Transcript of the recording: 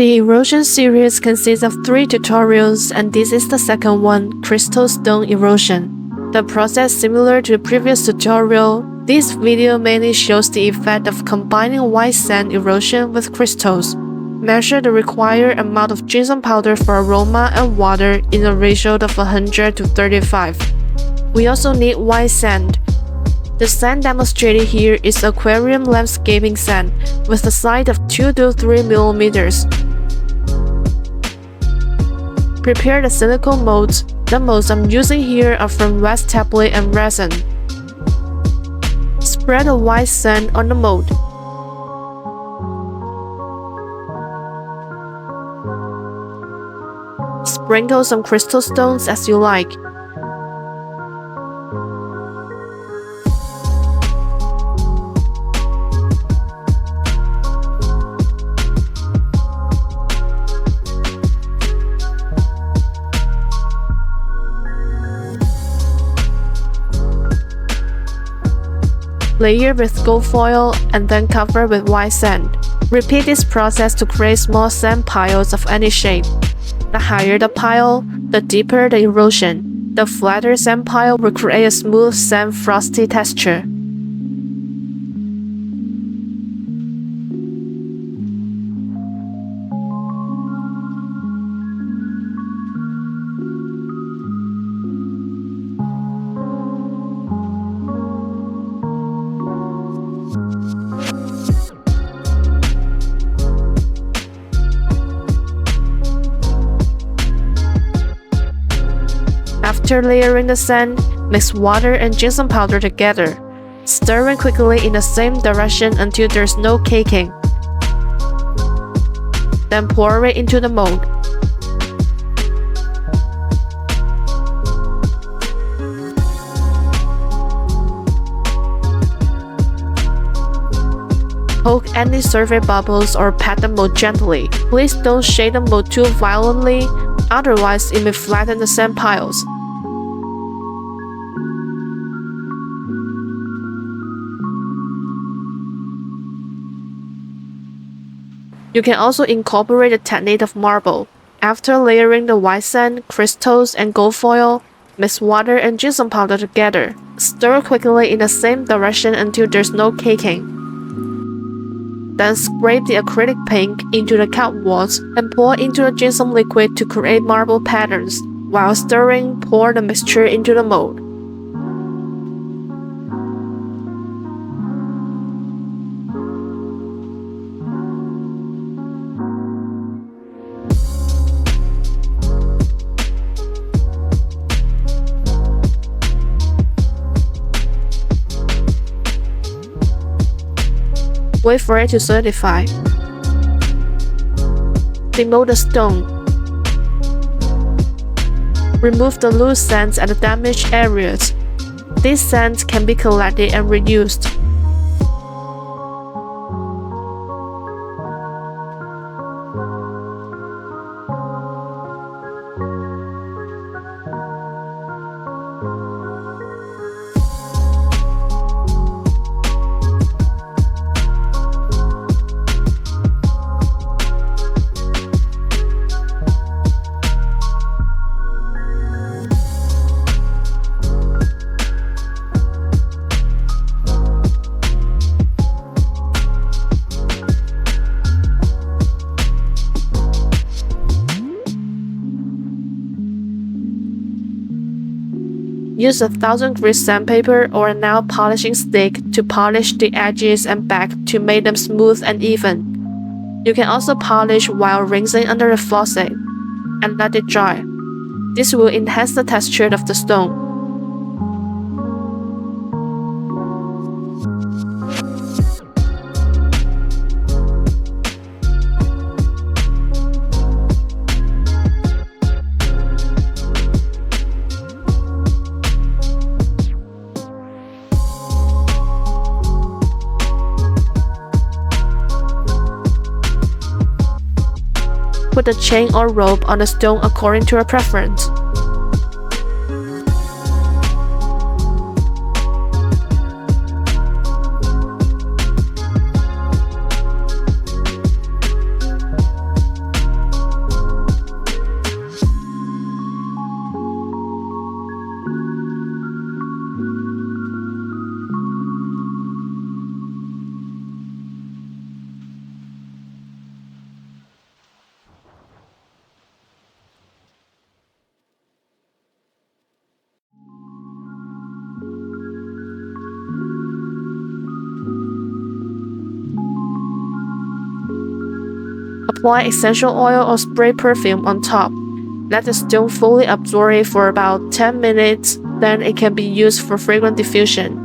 The Erosion series consists of 3 tutorials, and this is the second one, Crystal Stone Erosion. The process similar to the previous tutorial. This video mainly shows the effect of combining white sand erosion with crystals. Measure the required amount of gypsum powder for aroma and water in a ratio of 100 to 35. We also need white sand. The sand demonstrated here is aquarium landscaping sand with a size of 2 to 3 mm. Prepare the silicone molds. The molds I'm using here are from wax tablet and resin. Spread the white sand on the mold. Sprinkle some crystal stones as you like. Layer with gold foil and then cover with white sand. Repeat this process to create small sand piles of any shape. The higher the pile, the deeper the erosion. The flatter sand pile will create a smooth sand frosty texture. After layering the sand, mix water and gypsum powder together, stirring quickly in the same direction until there's no caking. Then pour it into the mold. Poke any surface bubbles or pat the mold gently. Please don't shake the mold too violently, otherwise it may flatten the sand piles. You can also incorporate the technique of marble. After layering the white sand, crystals, and gold foil, mix water and gypsum powder together. Stir quickly in the same direction until there's no caking. Then scrape the acrylic paint into the cut walls and pour into the gypsum liquid to create marble patterns. While stirring, pour the mixture into the mold. Wait for it to solidify. Demold the stone. Remove the loose sands at the damaged areas. These sands can be collected and reused. Use a 1000 grit sandpaper or a nail polishing stick to polish the edges and back to make them smooth and even. You can also polish while rinsing under a faucet and let it dry. This will enhance the texture of the stone. Put a chain or rope on the stone according to your preference. Apply essential oil or spray perfume on top. Let the stone fully absorb it for about 10 minutes, then it can be used for fragrance diffusion.